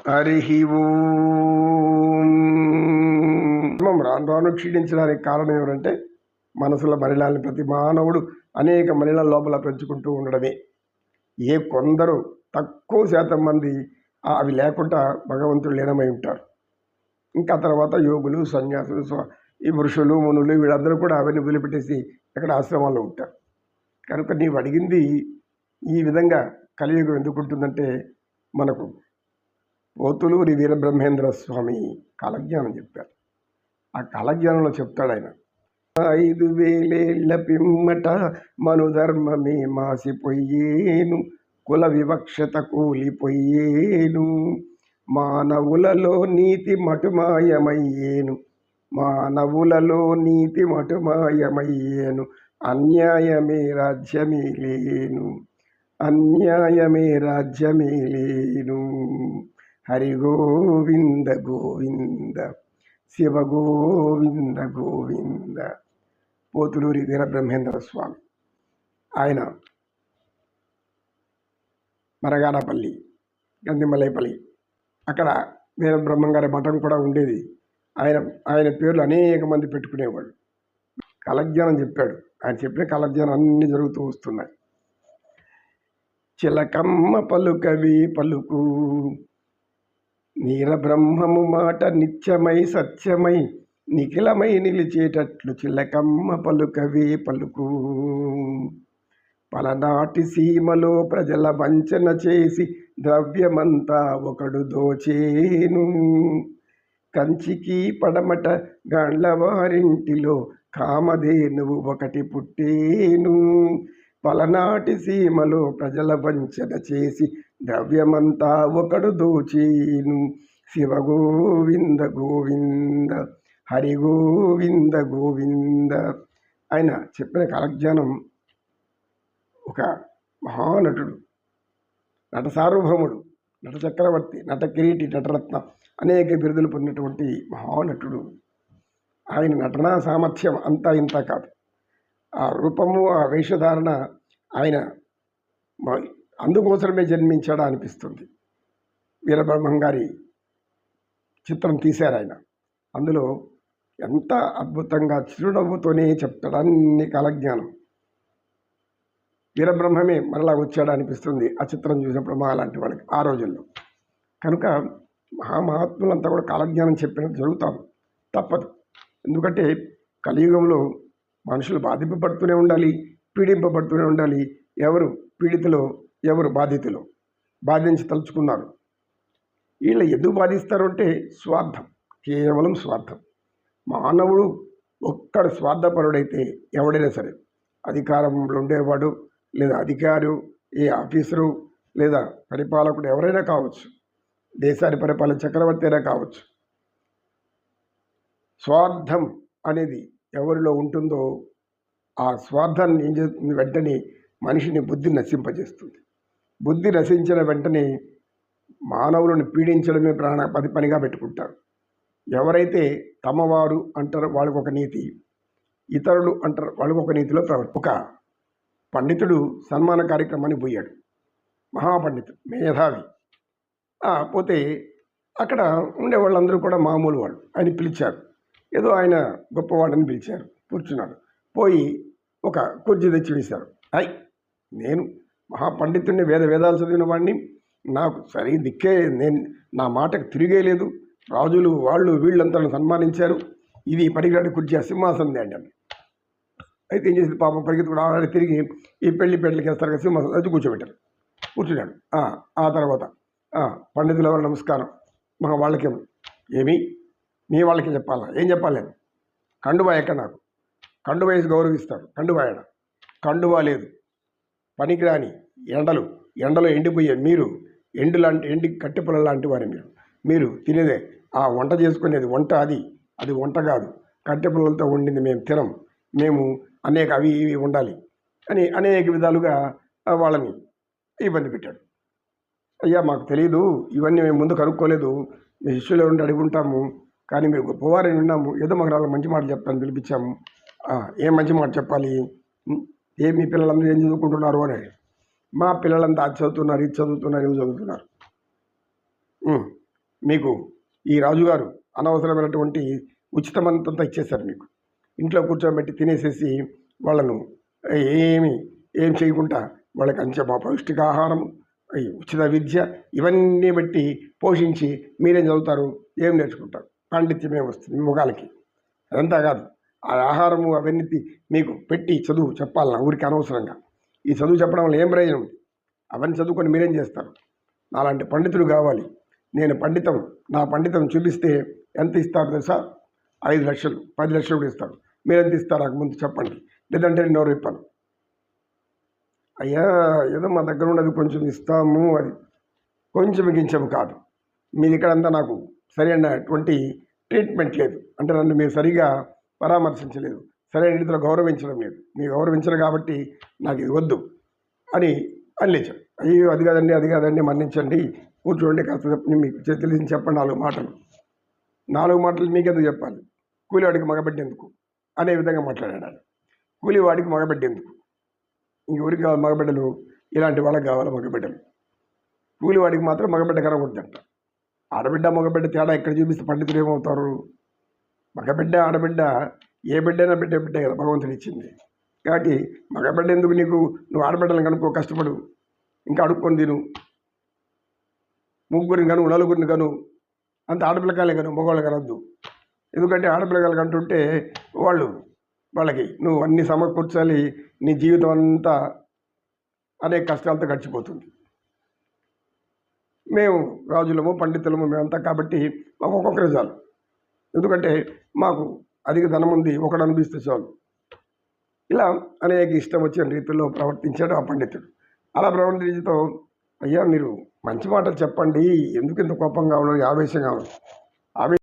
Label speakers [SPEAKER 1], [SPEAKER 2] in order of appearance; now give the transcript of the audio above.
[SPEAKER 1] హరి ఓం. రాను రాను క్షీణించడానికి కారణం ఏమిటంటే మనసులో మలినాలని ప్రతి మానవుడు అనేక మలినాల లోపల పెంచుకుంటూ ఉండడమే. కొందరు తక్కువ శాతం మంది అవి లేకుండా భగవంతుడు లీనమై ఉంటారు. ఇంకా తర్వాత యోగులు, సన్యాసులు, ఈ ఋషులు, మునులు వీళ్ళందరూ కూడా అవన్నీ వదిలిపెట్టేసి ఇక్కడ ఆశ్రమాల్లో ఉంటారు. కనుక నీవు అడిగింది ఈ విధంగా కలియుగం ఎందుకుంటుందంటే మనకు పోతులూరి వీరబ్రహ్మేంద్ర స్వామి కాలజ్ఞానం చెప్పారు. ఆ కాలజ్ఞానంలో చెప్తాడు ఆయన, 5000 పిమ్మట మనుధర్మమే మాసిపోయేను, కుల వివక్షత కూలిపోయేను, మానవులలో నీతి మటుమాయమయ్యేను, మానవులలో నీతి మటుమాయమయ్యేను, అన్యాయమే రాజ్యమే లేను, అన్యాయమే రాజ్యమే లేను. హరి గోవింద గోవింద, శివ గోవింద గోవింద. పోతులూరి వీరబ్రహ్మేంద్ర స్వామి ఆయన మరగానపల్లి, గందిమలైపల్లి, అక్కడ వీరబ్రహ్మంగారి మఠం కూడా ఉండేది. ఆయన పేర్లు అనేక మంది పెట్టుకునేవాళ్ళు. కాలజ్ఞానం చెప్పాడు. ఆయన చెప్పిన కాలజ్ఞానం అన్నీ జరుగుతూ వస్తున్నాయి. చిలకమ్మ పలుకవి పలుకు, నీరబ్రహ్మము మాట నిత్యమై సత్యమై నిఖిలమై నిలిచేటట్లు చిలకమ్మ పలుకవే పలుకు. పలనాటి సీమలో ప్రజల వంచన చేసి ద్రవ్యమంతా ఒకడు దోచేను, కంచికి పడమట గాండ్లవారింటిలో కామధేనువు ఒకటి పుట్టేను. పలనాటి సీమలో ప్రజల వంచన చేసి ద్రవ్యమంతా ఒకడు దోచేను. శివ గోవింద గోవింద, హరి గోవింద గోవింద. ఆయన చెప్పిన కాలజ్ఞానం ఒక మహానటుడు, నట సార్వభౌముడు, నట చక్రవర్తి, నట కిరీటి, నటరత్న అనేక బిరుదులు పొందినటువంటి మహానటుడు. ఆయన నటనా సామర్థ్యం అంతా ఇంత కాదు. ఆ రూపము, ఆ వేషధారణ ఆయన అందుకోసమే జన్మించాడా అనిపిస్తుంది. వీరబ్రహ్మం గారి చిత్రం తీశారు ఆయన. అందులో ఎంత అద్భుతంగా చిరునవ్వుతోనే చెప్తాడు అన్ని కాలజ్ఞానం. వీరబ్రహ్మమే మరలా వచ్చాడా అనిపిస్తుంది ఆ చిత్రం చూసినప్పుడు మా లాంటి వాళ్ళకి ఆ రోజుల్లో. కనుక మహామహాత్ములంతా కూడా కాలజ్ఞానం చెప్పినట్టు జరుగుతాం, తప్పదు. ఎందుకంటే కలియుగంలో మనుషులు బాధింపబడుతూనే ఉండాలి, పీడింపబడుతూనే ఉండాలి. ఎవరు పీడితులో, ఎవరు బాధితులో, బాధించి తలుచుకున్నారు. వీళ్ళు ఎందుకు బాధిస్తారు అంటే స్వార్థం, కేవలం స్వార్థం. మానవుడు ఒక్కడు స్వార్థపరుడైతే ఎవడైనా సరే, అధికారంలో ఉండేవాడు లేదా అధికారి, ఏ ఆఫీసరు లేదా పరిపాలకుడు ఎవరైనా కావచ్చు, దేశాన్ని పరిపాలన చక్రవర్తి అయినా కావచ్చు, స్వార్థం అనేది ఎవరిలో ఉంటుందో ఆ స్వార్థాన్ని ఏం చేస్తుంది, వెంటనే మనిషిని బుద్ధి నశింపజేస్తుంది. బుద్ధి నశించిన వెంటనే మానవులను పీడించడమే పనిగా పెట్టుకుంటారు. ఎవరైతే తమవారు అంటారో వాళ్ళకు ఒక నీతి, ఇతరులు అంటారు వాళ్ళకు ఒక నీతిలో ఒక పండితుడు సన్మాన కార్యక్రమానికి పోయాడు. మహాపండితుడు, మేధావి. పోతే అక్కడ ఉండే వాళ్ళందరూ కూడా మామూలు వాళ్ళు. ఆయన పిలిచారు, ఏదో ఆయన గొప్పవాడని పిలిచారు. కూర్చున్నాడు. పోయి ఒక కుర్చీ తెచ్చి వేశారు. నేను మహాపండితుడిని, వేదాలు చదివిన వాడిని, నాకు సరి దిక్కే, నా మాటకు తిరిగే లేదు. రాజులు వాళ్ళు వీళ్ళంతా సన్మానించారు, ఇది పనికిరాని కుర్చీ, సింహాసనం అండి. అయితే ఏం చేసింది పాపం, పరిగెత్తుకుని ఆడ తిరిగి ఈ పెళ్ళికి వేస్తారు కదా సింహాసనం, అది కూర్చోబెట్టారు. కూర్చున్నాడు. ఆ తర్వాత పండితులు ఎవరు నమస్కారం, వాళ్ళకేం ఏమి మీ వాళ్ళకి చెప్పాలా, ఏం చెప్పాలి నేను, కండువా ఎక్కడ, నాకు కండువా వేసి గౌరవిస్తారు, కండువా ఎడ, కండువా లేదు, పనికిరాని ఎండలో ఎండిపోయే మీరు, ఎండి కట్టెపుల్ల లాంటి వారు మీరు తినేదే, వంట చేసుకునేది వంట, అది వంట కాదు, కట్టెపుల్లలతో వండింది మేము తినం, మేము అనేక అవి ఇవి ఉండాలి అని అనేక విధాలుగా వాళ్ళని ఇబ్బంది పెట్టాడు. అయ్యా మాకు తెలియదు, ఇవన్నీ మేము ముందు కనుక్కోలేదు, మీ శిష్యులు ఉండి అడుగుంటాము, కానీ మీరు గొప్పవారని విన్నాము, ఏదో మాకు నాలుగు మంచి మాటలు చెప్తాను పిలిపించాము. ఏం మంచి మాట చెప్పాలి, మీ పిల్లలందరూ ఏం చదువుకుంటున్నారు అని. మా పిల్లలంతా అది చదువుతున్నారు, ఇది చదువుతున్నారు, ఇవి చదువుతున్నారు. మీకు ఈ రాజుగారు అనవసరమైనటువంటి ఉచితమంతా ఇచ్చేశారు. మీకు ఇంట్లో కూర్చోబెట్టి తినేసేసి వాళ్ళను ఏం చేయకుండా వాళ్ళకి అంచె పౌష్టికాహారం, ఈ ఉచిత విద్య ఇవన్నీ బట్టి పోషించి మీరేం చదువుతారు, ఏం నేర్చుకుంటారు? పాండిత్యమే వస్తుంది మీ ముఖాలకి. అదంతా కాదు, ఆ ఆహారము అవన్నీ మీకు పెట్టి చదువు చెప్పాలన్నా ఊరికి అనవసరంగా. ఈ చదువు చెప్పడం వల్ల ఏం ప్రయోజనం ఉంది? అవన్నీ చదువుకొని మీరేం చేస్తారు? నాలాంటి పండితులు కావాలి. నేను నా పండితం చూపిస్తే ఎంత ఇస్తారు తెలుసా? 5 లక్షలు 10 లక్షలు కూడా ఇస్తారు. మీరెంత ఇస్తారు నాకు ముందు చెప్పండి, లేదంటే నేను నోరు విప్పాను. అయ్యా ఏదో మా దగ్గర ఉన్నది కొంచెం ఇస్తాము, అది కొంచెం గించెం కాదు. మీది ఇక్కడంతా నాకు సరైనటువంటి ట్రీట్మెంట్ లేదు, అంటే నన్ను మీరు సరిగా పరామర్శించలేదు, సరైన రీతిలో గౌరవించడం లేదు. మీరు గౌరవించరు కాబట్టి నాకు ఇది వద్దు అని అల్లించాం. అయ్యో అది కాదండి మన్నించండి, కూర్చోండి, కాస్త మీకు తెలిసి చెప్పండి 4 మాటలు. 4 మాటలు మీకెందుకు చెప్పాలి? కూలివాడికి మగబెట్టేందుకు అనే విధంగా మాట్లాడాడు. కూలివాడికి మగబెట్టేందుకు? ఇంకెవరికి కావాలి మగబిడ్డలు? ఇలాంటి వాళ్ళకి కావాలి మగబిడ్డలు. కూలివాడికి మాత్రం మగబిడ్డ కనకూడదంట. ఆడబిడ్డ మగబిడ్డ తేడా ఎక్కడ చూపిస్తే పండితులు ఏమవుతారు? మగబిడ్డ ఆడబిడ్డ ఏ బిడ్డైనా బిడ్డే కదా భగవంతుడు ఇచ్చింది. కాబట్టి మగబిడ్డ ఎందుకు నీకు? నువ్వు ఆడబిడ్డలను కనుక్కో, కష్టపడు, ఇంకా అడుక్కొని తిను. 3 కను 4 కను, అంత ఆడపిల్లకాయలే కను, మగవాళ్ళు కనొద్దు. ఎందుకంటే ఆడపిల్లకాయలు కంటుంటే వాళ్ళకి నువ్వు అన్ని సమకూర్చాలి. నీ జీవితం అంతా అనేక కష్టాలతో గడిచిపోతుంది. మేము రాజులము పండితులము మేమంతా కాబట్టి మాకు ఒక్కొక్కరే చాలు. ఎందుకంటే మాకు అధిక ధనం ఉంది, ఒకడు అనిపిస్తే చాలు. ఇలా అనేక ఇష్టం వచ్చిన రీతిలో ప్రవర్తించాడు ఆ పండితుడు. అలా ప్రవర్తించడంతో అయ్యా మీరు మంచి మాటలు చెప్పండి, ఎందుకు ఇంత కోపంగా ఉన్నారు, ఆవేశంగా ఉన్నారు?